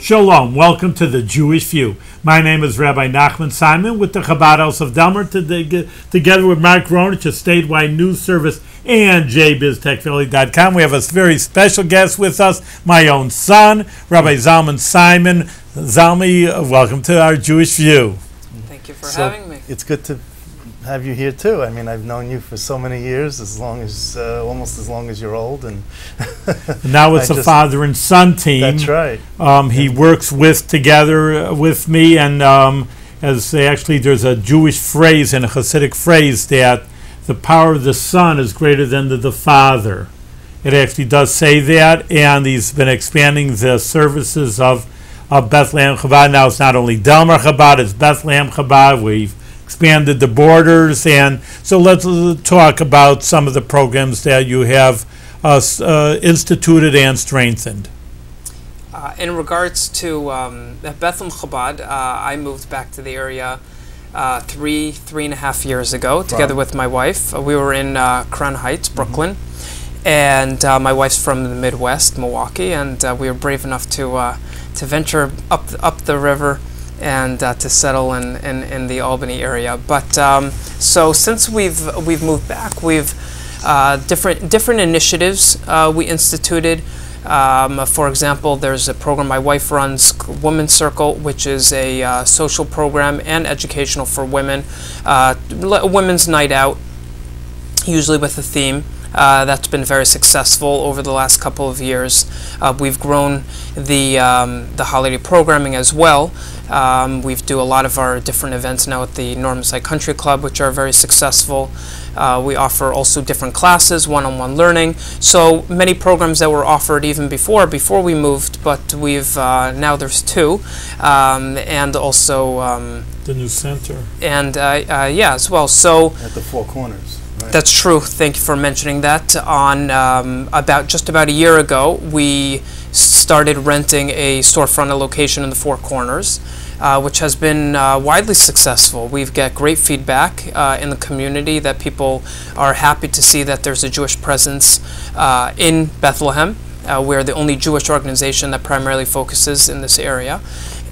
Shalom, welcome to the Jewish View. My name is Rabbi Zalman Simon with the Chabad House of Delmar, together with Mark Ronich, a statewide news service, and JBizTechPhilly.com. We have a very special guest with us, my own son, Rabbi Zalman Simon. Zalmi, welcome to our Jewish View. Thank you for having me. It's good to have you here too. I mean, I've known you for so many years, almost as long as you're old, and now it's a father and son team. That's right. He works together with me, and there's a Jewish phrase and a Hasidic phrase that the power of the son is greater than the father. It actually does say that, and he's been expanding the services of Behtlehem Chabad. Now it's not only Delmar Chabad, it's Behtlehem Chabad. We've expanded the borders, and so let's talk about some of the programs that you have instituted and strengthened. In regards to Behtlehem Chabad, I moved back to the area three and a half years ago, together with my wife. We were in Crown Heights, Brooklyn, and my wife's from the Midwest, Milwaukee, and we were brave enough to venture up the river and to settle in the Albany area. But so since we've moved back, we've different initiatives we instituted. For example, there's a program my wife runs, Women's Circle, which is a social program and educational for women. Women's Night Out, usually with a theme. That's been very successful over the last couple of years. We've grown the holiday programming as well. We do a lot of our different events now at the Northside Country Club, which are very successful. We offer also different classes, one-on-one learning. So many programs that were offered even before we moved, but we've now there's two, and also the new center. And yeah, as well. So at the Four Corners. Right. That's true. Thank you for mentioning that. On just about a year ago, we started renting a storefront location in the Four Corners, which has been widely successful. We've got great feedback in the community that people are happy to see that there's a Jewish presence in Bethlehem. We're the only Jewish organization that primarily focuses in this area.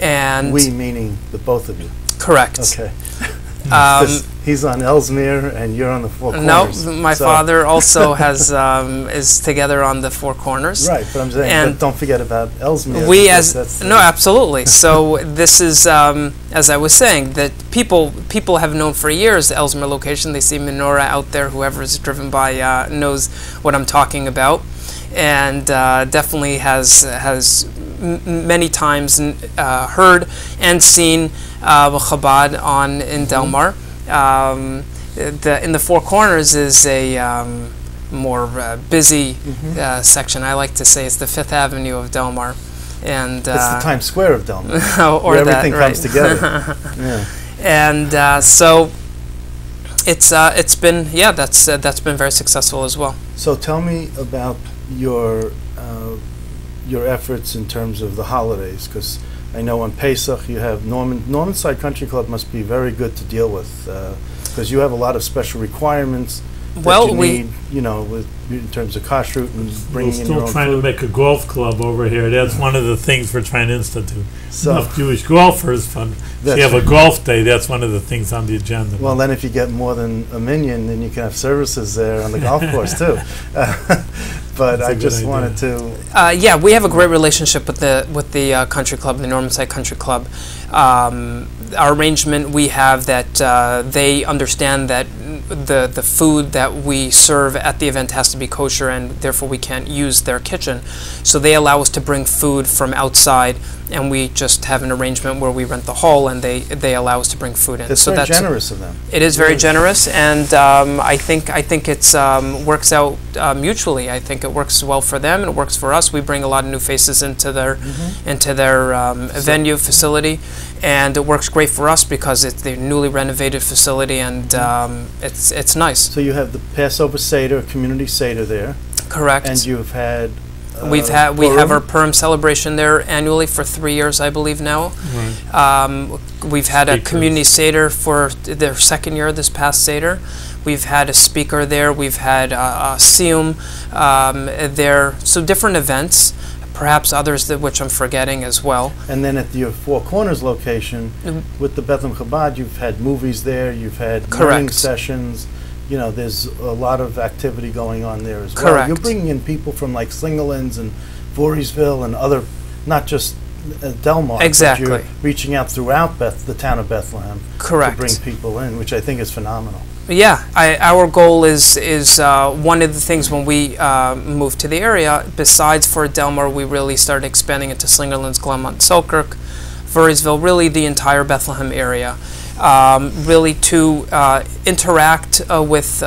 And we meaning the both of you? Correct. Okay. He's on Ellesmere and you're on the Four Corners. No, my father also has is together on the Four Corners. Right, but I'm saying, but don't forget about Ellesmere. No, absolutely. So this is, as I was saying, that people have known for years the Ellesmere location. They see menorah out there. Whoever is driven by knows what I'm talking about, and definitely has many times heard and seen Chabad in Delmar. In the Four Corners is a more busy section. I like to say it's the Fifth Avenue of Delmar, and it's the Times Square of Delmar, or where everything comes together. Yeah. And so it's been that's been very successful as well. So tell me about your efforts in terms of the holidays, because I know on Pesach you have Northside Country Club must be very good to deal with, because you have a lot of special requirements that you need, in terms of kashrut and bringing in your own food. We're still trying to make a golf club over here. That's one of the things we're trying to institute. Enough Jewish golfers, but if you have a golf day, that's one of the things on the agenda. Well, then if you get more than a minion, then you can have services there on the golf course too. But I just wanted to. Yeah, we have a great relationship with the country club, the Northside Country Club. Our arrangement we have that they understand that the food that we serve at the event has to be kosher, and therefore we can't use their kitchen. So they allow us to bring food from outside, and we just have an arrangement where we rent the hall, and they allow us to bring food in. That's very generous of them. It is very generous, and I think it's works out mutually. I think it works well for them, and it works for us. We bring a lot of new faces into their venue facility, and it works great for us because it's the newly renovated facility, and it's nice. So you have the Passover Seder, community Seder there. Correct. And you've had. We have our Purim celebration there annually for 3 years, I believe now. Right. We've had a community Seder for their second year, this past Seder. We've had a speaker there. We've had a Siyum there. So different events. perhaps others that which I'm forgetting as well. And then at your Four Corners location, with the Behtlehem Chabad, you've had movies there, you've had learning sessions. You know, there's a lot of activity going on there as well. Correct. You're bringing in people from like Slingerlands and Voorheesville and other, not just Delmar. Exactly. But you're reaching out throughout the town of Bethlehem. Correct. To bring people in, which I think is phenomenal. Yeah, our goal is one of the things when we moved to the area, besides for Delmar, we really started expanding into Slingerlands, Glenmont, Selkirk, Voorheesville, really the entire Bethlehem area. Really to interact with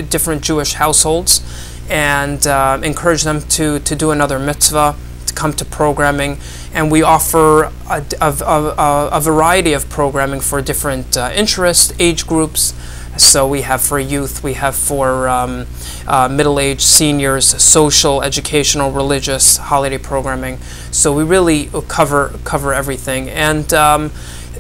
different Jewish households and encourage them to do another mitzvah, to come to programming. And we offer a variety of programming for different interests, age groups. So we have for youth, we have for middle-aged, seniors, social, educational, religious, holiday programming. So we really cover everything. And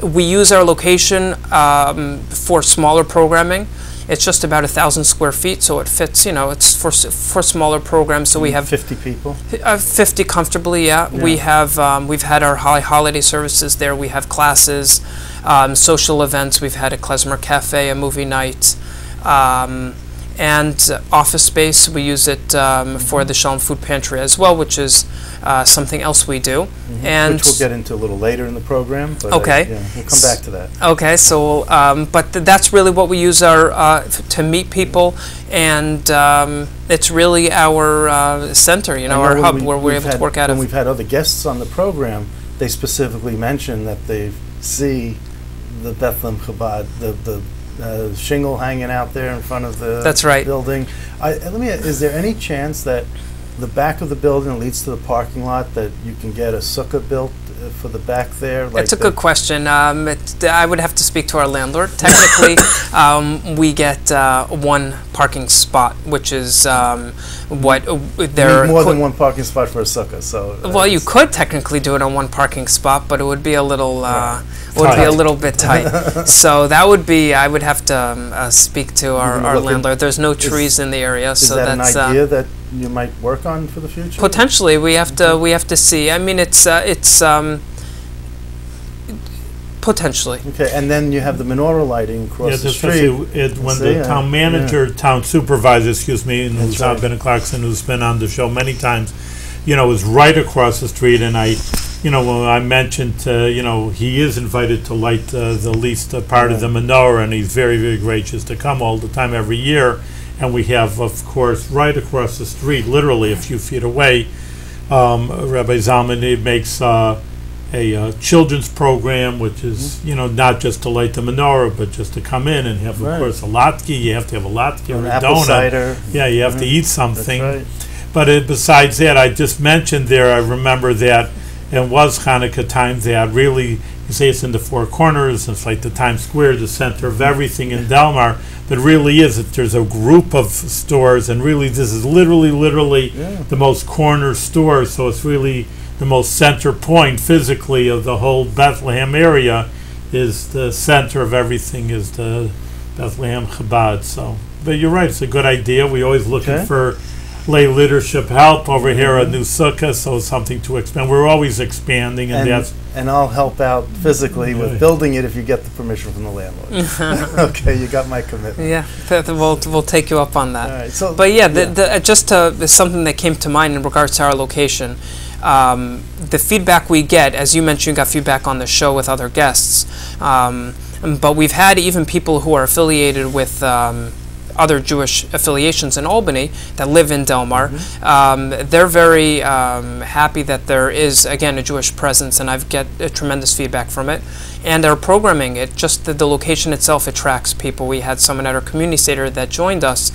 we use our location for smaller programming. It's just about 1,000 square feet, so it fits. You know, it's for smaller programs. So we have 50 people. 50 comfortably. Yeah. We have we've had our holiday services there. We have classes, social events. We've had a klezmer cafe, a movie night, and office space. We use it for the Shalom Food Pantry as well, which is something else we do. And which we'll get into a little later in the program. But okay. We'll come back to that. Okay, so but that's really what we use our to meet people, and it's really our center, you know, our hub where we're able to work out of. When we've had other guests on the program, they specifically mention that they see the Behtlehem Chabad, the shingle hanging out there in front of the That's right. building. Is there any chance that the back of the building leads to the parking lot, that you can get a sukkah built for the back there? Like It's a good question. I would have to speak to our landlord. Technically, we get one parking spot, which is what they're... More than one parking spot for a sukkah, so... Well, you could technically do it on one parking spot, but it would be a little... would be a little bit tight. So that would be, I would have to speak to our landlord. There's no trees in the area, so that's... Is that an idea that you might work on for the future? Potentially, we have to see. I mean, it's potentially. Okay, and then you have the menorah lighting across the street. When the town manager, town supervisor, excuse me, and who's been in Clarkson, who's been on the show many times, you know, is right across the street, and when I mentioned, he is invited to light the least part of the menorah, and he's very, very gracious to come all the time, every year. And we have, of course, right across the street, literally a few feet away, Rabbi Zalman makes a children's program, which is, not just to light the menorah, but just to come in and have, of course, a latke. You have to have a latke or a apple donut. Cider. Yeah, you have to eat something. That's right. But besides that, I just mentioned there, I remember that it was Hanukkah time, that really, you say it's in the Four Corners, it's like the Times Square, the center of everything in Delmar, but it really is. There's a group of stores, and really this is literally the most corner store, so it's really the most center point physically of the whole Bethlehem area. Is the center of everything is the Behtlehem Chabad. So, but you're right, it's a good idea. We always looking for lay leadership help over here, a new sukkah, so it's something to expand. We're always expanding, and I'll help out physically with building it if you get the permission from the landlord. Okay, you got my commitment. Yeah, we'll take you up on that. All right, so but there's something that came to mind in regards to our location. The feedback we get, as you mentioned, you got feedback on the show with other guests, but we've had even people who are affiliated with other Jewish affiliations in Albany that live in Delmar. They're very happy that there is, again, a Jewish presence, and I've get tremendous feedback from it. And our programming, the location itself attracts people. We had someone at our community center that joined us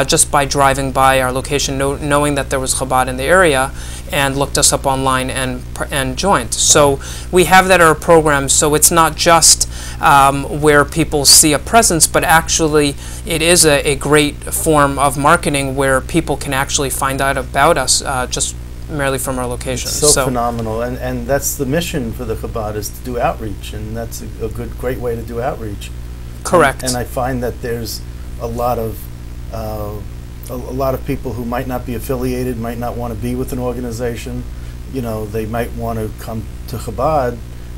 just by driving by our location, knowing that there was Chabad in the area, and looked us up online and joined. So we have that in our program, so it's not just where people see a presence, but actually it is a great form of marketing where people can actually find out about us just merely from our location. It's so phenomenal, and that's the mission for the Chabad, is to do outreach, and that's a great way to do outreach. Correct. And I find that there's a lot of a lot of people who might not be affiliated, might not want to be with an organization, they might want to come to Chabad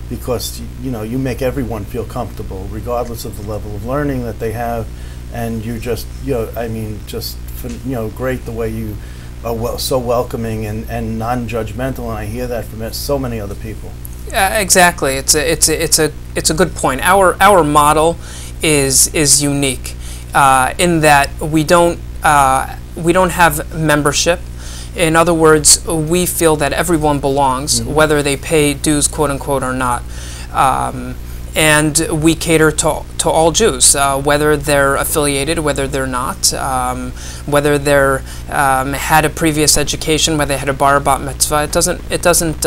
because, you make everyone feel comfortable, regardless of the level of learning that they have, and you're just, great the way you are so welcoming and non-judgmental, and I hear that from so many other people. Exactly. It's a good point. Our model is unique in that we don't have membership. In other words, we feel that everyone belongs, whether they pay dues, quote unquote, or not. And we cater to all Jews, whether they're affiliated, whether they're not, whether they're had a previous education, whether they had a bar bat mitzvah. It doesn't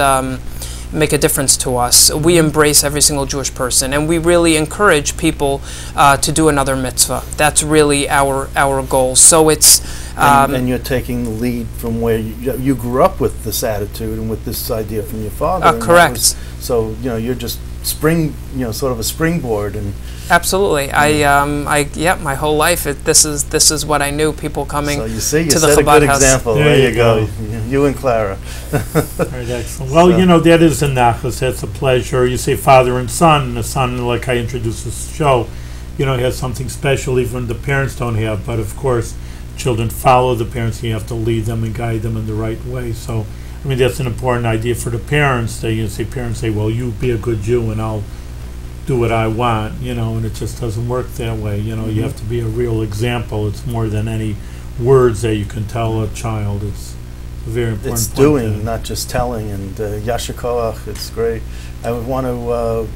make a difference to us. We embrace every single Jewish person, and we really encourage people to do another mitzvah. That's really our goal. So it's and you're taking the lead from where you grew up with this attitude and with this idea from your father. Correct. So you're just sort of a springboard. And absolutely. My whole life this is what I knew. People coming so you see, you to the set Chabad a good house. example. There you go. You and Clara. Right, excellent. Well, that is a nachas. That's a pleasure. You say father and son. And the son, like I introduced this show, has something special even the parents don't have. But of course, children follow the parents. And you have to lead them and guide them in the right way. So, that's an important idea for the parents. Parents say, well, you be a good Jew and I'll do what I want, and it just doesn't work that way. You have to be a real example. It's more than any words that you can tell a child. It's a very important It's point doing, not just telling, and Yasher Koach, it's great. I would want to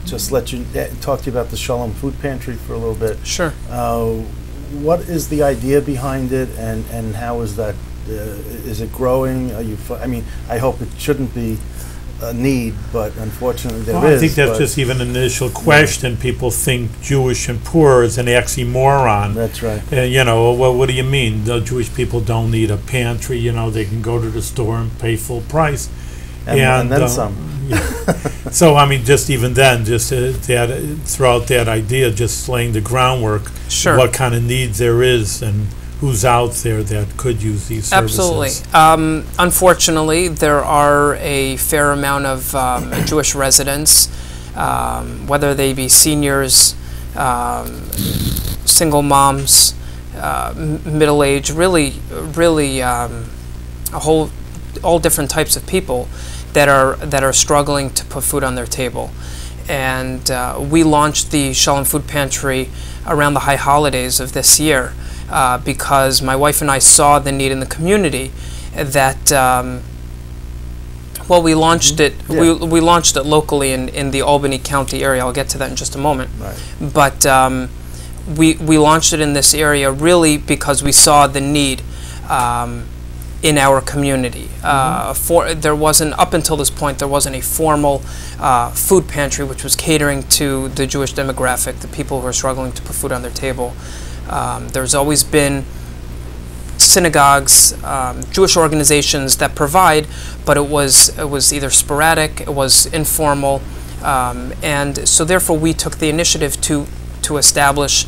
just let you talk to you about the Shalom Food Pantry for a little bit. Sure. What is the idea behind it, and how is that? Is it growing? I hope it shouldn't be a need, but unfortunately there is. I think that's just even an initial question. People think Jewish and poor is an oxymoron. That's right. What do you mean? The Jewish people don't need a pantry. They can go to the store and pay full price. And then some. So, just even then, just throughout that idea, just laying the groundwork, sure, what kind of needs there is and who's out there that could use these services. Absolutely. Unfortunately, there are a fair amount of Jewish residents, whether they be seniors, single moms, middle age, really all different types of people that are struggling to put food on their table. And we launched the Shalom Food Pantry around the high holidays of this year because my wife and I saw the need in the community that we launched it. Yeah. We launched it locally in the Albany County area. I'll get to that in just a moment. Right. But we launched it in this area really because we saw the need in our community. There wasn't, up until this point, there wasn't a formal food pantry which was catering to the Jewish demographic, the people who are struggling to put food on their table. There's always been synagogues, Jewish organizations that provide, but it was either sporadic, it was informal, and so therefore we took the initiative to establish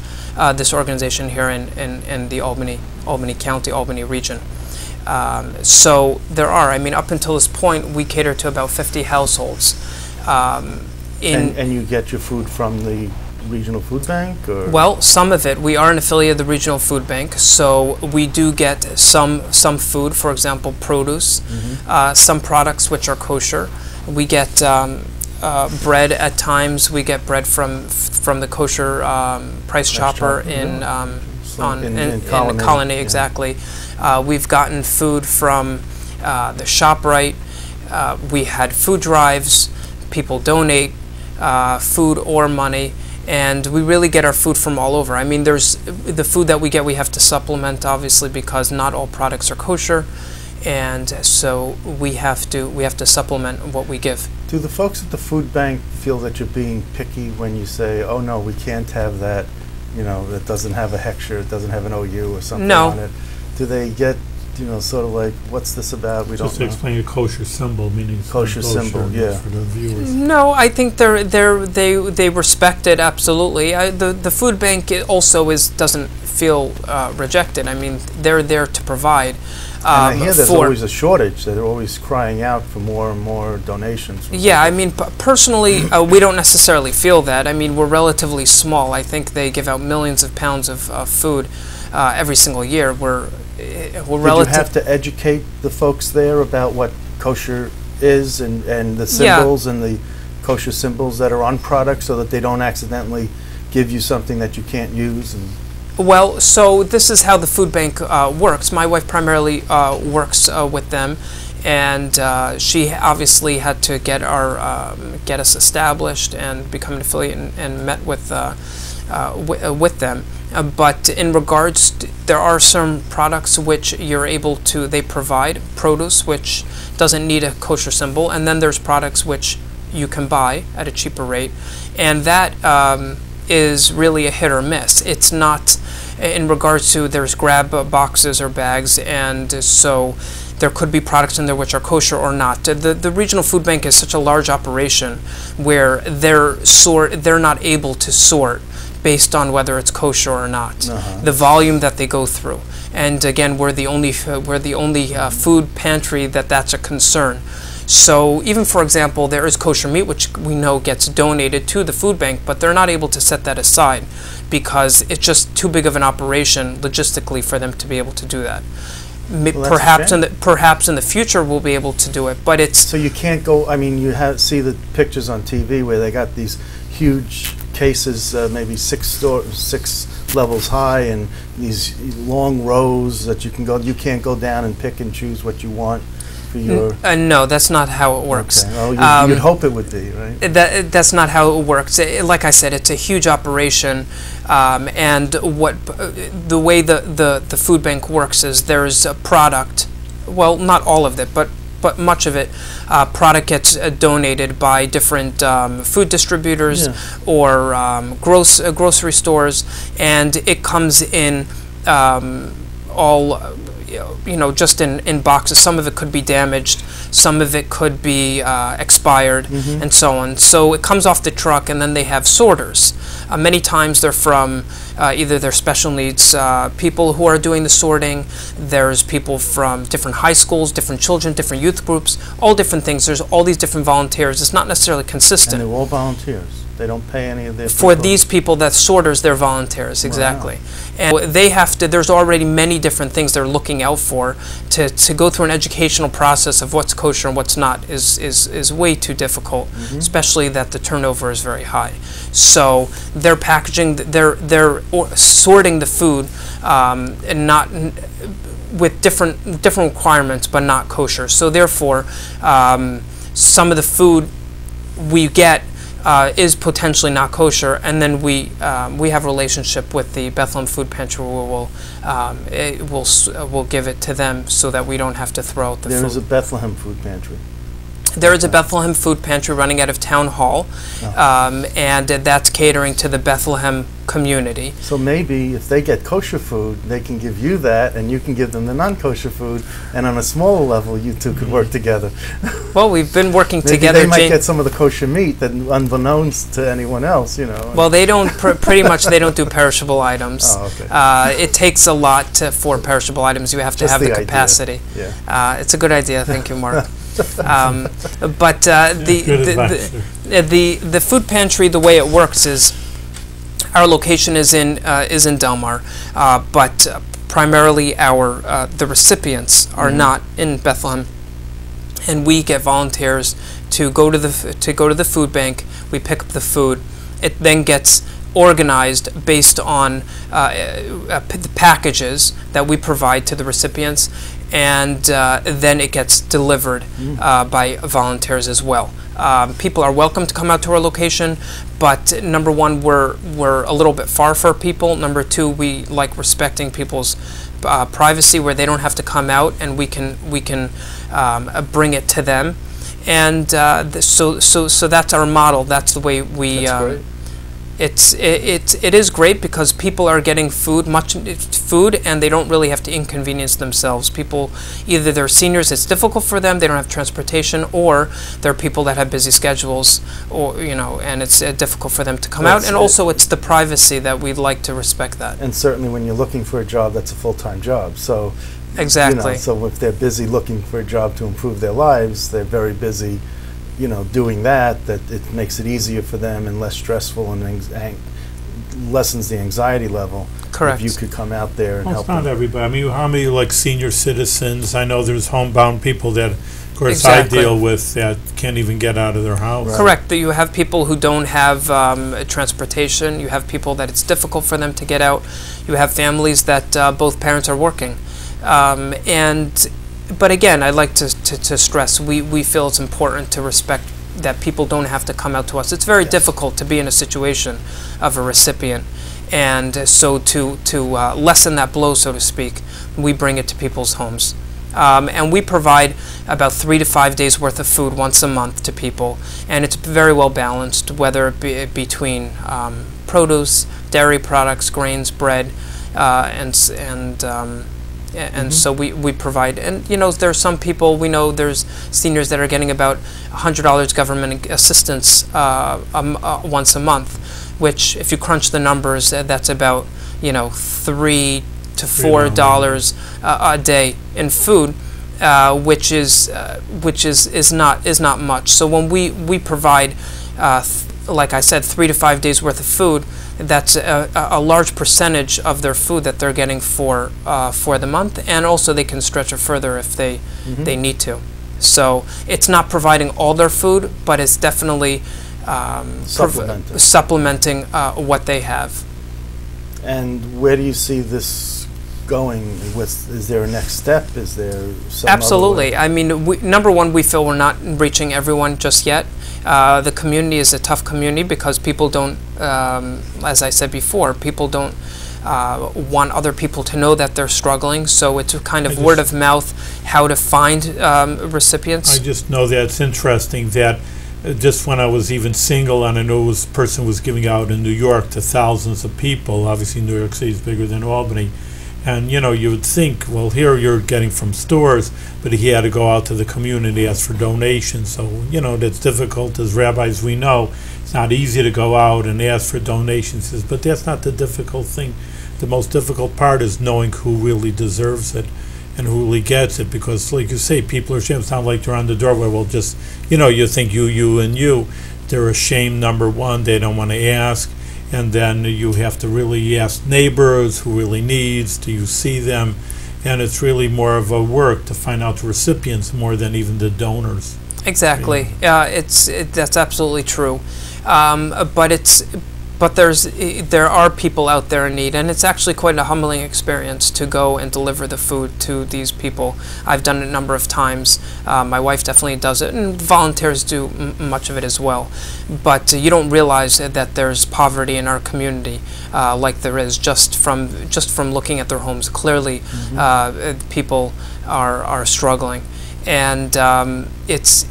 this organization here in the Albany County, Albany region. So there are, up until this point, we cater to about 50 households. And you get your food from the regional food bank? Or? Well, some of it. We are an affiliate of the regional food bank, so we do get some food, for example, produce, some products which are kosher. We get bread at times. We get bread from the kosher Price Chopper in Colony, exactly. We've gotten food from the ShopRite. We had food drives. People donate food or money, and we really get our food from all over. There's the food that we get. We have to supplement, obviously, because not all products are kosher, and so we have to supplement what we give. Do the folks at the food bank feel that you're being picky when you say, "Oh no, we can't have that"? That doesn't have a hechsher, it doesn't have an OU or something on it. Do they get, sort of like, what's this about? We Just don't to know. explain a kosher symbol, meaning Kosher symbol, yeah. For the viewers. No, I think they respect it absolutely. The food bank also doesn't feel rejected. I mean, they're there to provide. And I hear there's always a shortage. They're always crying out for more and more donations. Yeah, I mean, personally, we don't necessarily feel that. I mean, we're relatively small. I think they give out millions of pounds of food every single year. We're Did you have to educate the folks there about what kosher is and the symbols and the kosher symbols that are on products so that they don't accidentally give you something that you can't use? And well, so this is how the food bank works. My wife primarily works with them, and she obviously had to get us established and become an affiliate and met with them. But in regards there are some products which you're able to, they provide produce which doesn't need a kosher symbol, and then there's products which you can buy at a cheaper rate, and that is really a hit or miss. It's not in regards to there's grab boxes or bags, and so there could be products in there which are kosher or not. The regional food bank is such a large operation where they're not able to sort based on whether it's kosher or not. The volume that they go through, and again, we're the only food pantry that's a concern. So even, for example, there is kosher meat which we know gets donated to the food bank, but they're not able to set that aside because it's just too big of an operation logistically for them to be able to do that. Well, perhaps in the future we'll be able to do it, but it's so you can't go. I mean, you see the pictures on TV where they got these huge cases, maybe six levels high, and these long rows that you can go. You can't go down and pick and choose what you want for your. No, that's not how it works. Okay. Oh, you'd hope it would be, right? That's not how it works. Like I said, it's a huge operation, and the way the food bank works is there's a product. Well, not all of it, but much of it, product gets donated by different food distributors or grocery stores, and it comes in all, just in boxes. Some of it could be damaged, some of it could be expired, and so on. So it comes off the truck, and then they have sorters. Many times they're from either they're special needs people who are doing the sorting. There's people from different high schools, different children, different youth groups, all different things. There's all these different volunteers. It's not necessarily consistent. And they're all volunteers. They don't pay any of their For these people, that's sorters, they're volunteers, exactly. Wow. And they have to, there's already many different things they're looking out for. To go through an educational process of what's kosher and what's not is way too difficult, especially that the turnover is very high. So they're packaging, they're sorting the food and not with different requirements, but not kosher. So therefore, some of the food we get is potentially not kosher, and then we have a relationship with the Bethlehem Food Pantry where we'll give it to them so that we don't have to throw out the food. There is a Bethlehem Food Pantry. There is a Bethlehem Food Pantry running out of Town Hall, and that's catering to the Bethlehem community. So maybe if they get kosher food, they can give you that, and you can give them the non-kosher food, and on a smaller level, you two could work together. Well, we've been working maybe together. They might get some of the kosher meat that, unbeknownst to anyone else, Well, they don't. Pretty much, they don't do perishable items. Oh, okay. It takes a lot for perishable items. You have to have the capacity. Idea. Yeah. It's a good idea. Thank you, Mark. But the food pantry, the way it works is our location is in Delmar, but primarily the recipients are not in Bethlehem, and we get volunteers to go to the food bank. We pick up the food. It then gets organized based on the packages that we provide to the recipients, and then it gets delivered by volunteers as well. People are welcome to come out to our location, but number one, we're a little bit far for people. Number two, we like respecting people's privacy, where they don't have to come out, and we can bring it to them. And so that's our model. That's the way we. That's great. it is great because people are getting food, and they don't really have to inconvenience themselves. People, either they're seniors, it's difficult for them, they don't have transportation, or they're people that have busy schedules, or and it's difficult for them to come out. And also, it's the privacy that we'd like to respect that. And certainly, when you're looking for a job, that's a full-time job. So exactly. So if they're busy looking for a job to improve their lives, they're very busy. Doing that it makes it easier for them and less stressful and lessens the anxiety level. Correct. If you could come out there and help it's not them. everybody. I mean, how many senior citizens? I know there's homebound people that, of course, Exactly. I deal with that can't even get out of their house. Right. Correct. You have people who don't have transportation. You have people that it's difficult for them to get out. You have families that both parents are working. But again, I'd like to stress, we feel it's important to respect that people don't have to come out to us. It's very difficult to be in a situation of a recipient. And so to lessen that blow, so to speak, we bring it to people's homes. And we provide about 3 to 5 days worth of food once a month to people. And it's very well balanced, whether it be between produce, dairy products, grains, bread, and so we provide, and there's some people, we know there's seniors that are getting about $100 government assistance once a month, which if you crunch the numbers, that's about $3 to $4 a day in food, which is not much. So when we provide, like I said, 3 to 5 days worth of food, that's a large percentage of their food that they're getting for the month, and also they can stretch it further if they need to. So it's not providing all their food, but it's definitely supplementing what they have. And where do you see this going? Is there a next step? Is there some Absolutely. I mean, number one, we feel we're not reaching everyone just yet. The community is a tough community because people don't, as I said before, people don't want other people to know that they're struggling. So it's a kind of word of mouth, how to find recipients. I just know that it's interesting that just when I was even single, and I know a person was giving out in New York to thousands of people. Obviously, New York City is bigger than Albany. And, you would think, well, here you're getting from stores, but he had to go out to the community, ask for donations. So, that's difficult. As rabbis, we know it's not easy to go out and ask for donations. But that's not the difficult thing. The most difficult part is knowing who really deserves it and who really gets it. Because, like you say, people are ashamed. It's not like they're on the doorway. Well, just, you think you, and you. They're ashamed, number one. They don't want to ask. And then you have to really ask neighbors who really needs. Do you see them? And it's really more of a work to find out the recipients more than even the donors. Exactly. That's absolutely true. But there are people out there in need, and it's actually quite a humbling experience to go and deliver the food to these people. I've done it a number of times. My wife definitely does it, and volunteers do much of it as well. But you don't realize that there's poverty in our community, like there is just from looking at their homes. Clearly, people are struggling, and it's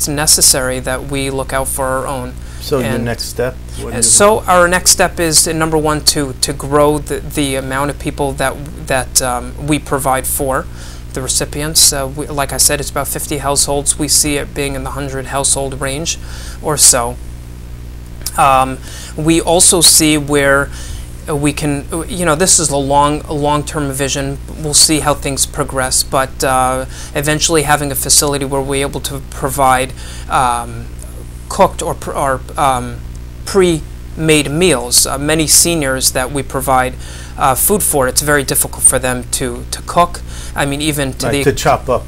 necessary that we look out for our own. So your next step? So our next step is, number one, to grow the amount of people that we provide for the recipients. Like I said, it's about 50 households. We see it being in the 100 household range or so. We also see where we can, this is a long-term vision. We'll see how things progress, but eventually having a facility where we're able to provide cooked or pre-made meals. Many seniors that we provide food for, it's very difficult for them to cook. I mean, even to chop up.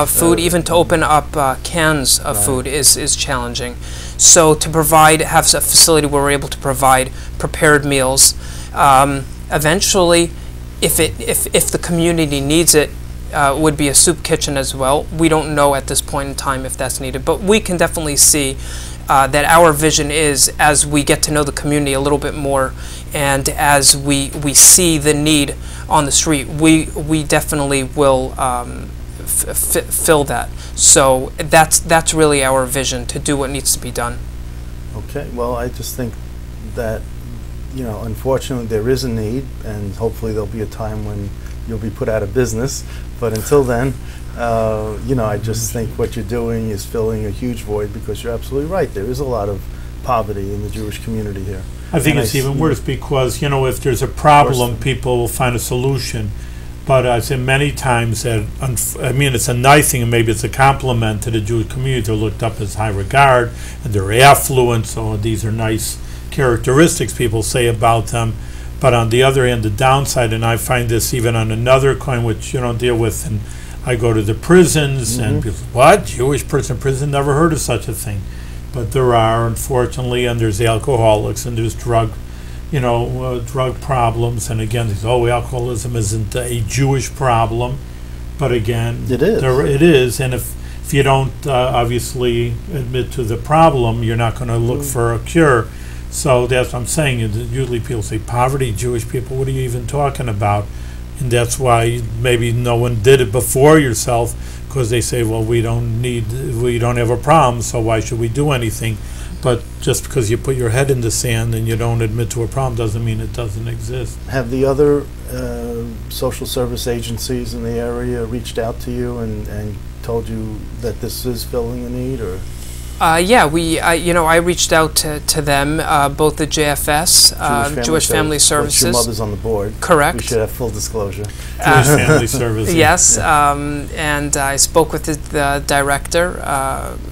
Food, even to open up cans of food is challenging. So to have a facility where we're able to provide prepared meals, eventually, if the community needs it, would be a soup kitchen as well. We don't know at this point in time if that's needed, but we can definitely see that our vision is, as we get to know the community a little bit more, and as we see the need on the street, we definitely will fill that. So that's really our vision, to do what needs to be done. Okay, well, I just think that, unfortunately there is a need, and hopefully there'll be a time when you'll be put out of business. But until then, I just think what you're doing is filling a huge void, because you're absolutely right. There is a lot of poverty in the Jewish community here. I think it's even worse, because, if there's a problem, people will find a solution. But I've said many times that, it's a nice thing, and maybe it's a compliment to the Jewish community. They're looked up as high regard, and they're affluent, so these are nice characteristics people say about them. But on the other hand, the downside, and I find this even on another coin, which you don't deal with, and I go to the prisons, and people say, what? Jewish person in prison? Never heard of such a thing. But there are, unfortunately, and there's alcoholics, and there's drug problems, and again, alcoholism isn't a Jewish problem, but again, it is. It is, and if you don't obviously admit to the problem, you're not going to look for a cure. So that's what I'm saying. Usually people say, poverty, Jewish people, what are you even talking about? And that's why maybe no one did it before yourself, because they say, well, we don't have a problem, so why should we do anything? But just because you put your head in the sand and you don't admit to a problem doesn't mean it doesn't exist. Have the other social service agencies in the area reached out to you and told you that this is filling a need, or? I reached out to them, both the JFS, Jewish Family Services. Your mother's on the board. Correct. We should have full disclosure. Jewish Family Services. Yes, and I spoke with the director,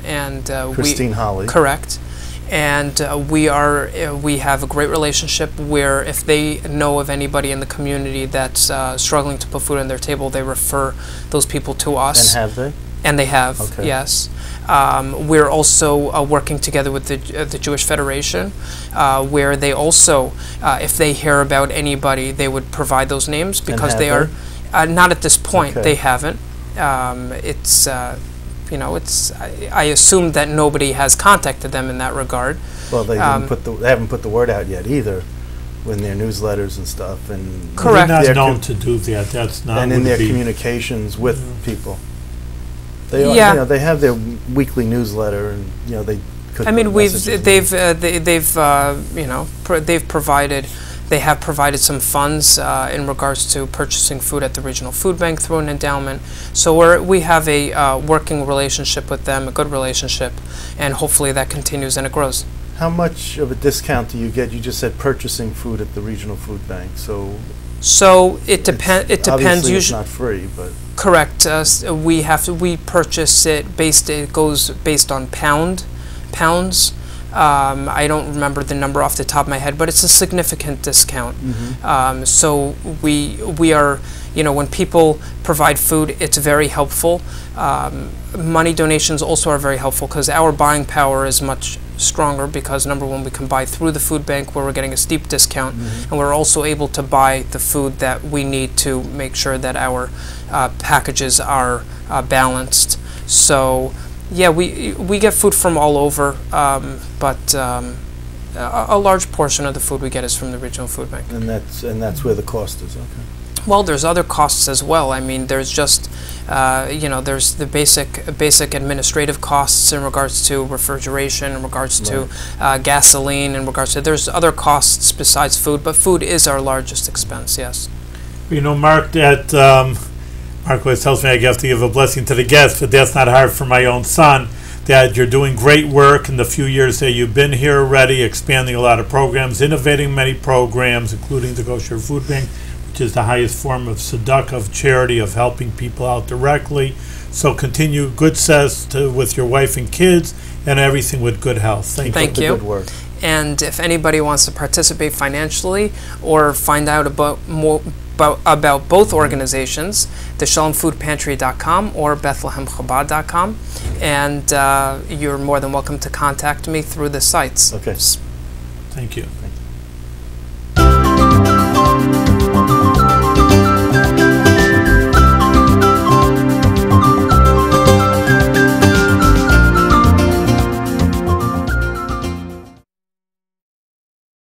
and Christine Holly. Correct. And we have a great relationship where if they know of anybody in the community that's struggling to put food on their table, they refer those people to us. And have they? And they have, okay. Yes. We're also working together with the Jewish Federation, where they also, if they hear about anybody, they would provide those names, because they are not at this point. Okay. They haven't. I assume that nobody has contacted them in that regard. Well, they haven't put the word out yet either, in their newsletters and stuff. And correct. They're not known to do that. That's not. And in their communications with people, they they have their weekly newsletter, and they could. I mean, They have provided some funds in regards to purchasing food at the Regional Food Bank through an endowment. So we have a working relationship with them, a good relationship, and hopefully that continues and it grows. How much of a discount do you get? You just said purchasing food at the Regional Food Bank. So it depends. Obviously, it's not free, but correct. We purchase it it goes based on pounds. I don't remember the number off the top of my head, but it's a significant discount. So we are, when people provide food, it's very helpful. Money donations also are very helpful, because our buying power is much stronger, because number one, we can buy through the food bank where we're getting a steep discount, and we're also able to buy the food that we need to make sure that our packages are balanced. So yeah, we get food from all over, but a large portion of the food we get is from the Regional Food Bank. And that's where the cost is. Okay. Well, there's other costs as well. I mean, there's just there's the basic administrative costs in regards to refrigeration, in regards to gasoline, in regards to there's other costs besides food, but food is our largest expense. Yes. Mark, Mark always tells me I have to give a blessing to the guests, but that's not hard for my own son, that you're doing great work in the few years that you've been here already, expanding a lot of programs, innovating many programs, including the Kosher Food Bank, which is the highest form of tzedakah, of charity, of helping people out directly. So continue good success with your wife and kids, and everything with good health. Thank you. Good work. And if anybody wants to participate financially or find out about both organizations, theshalomfoodpantry.com or BethlehemChabad.com, and you're more than welcome to contact me through the sites. Okay. Thank you.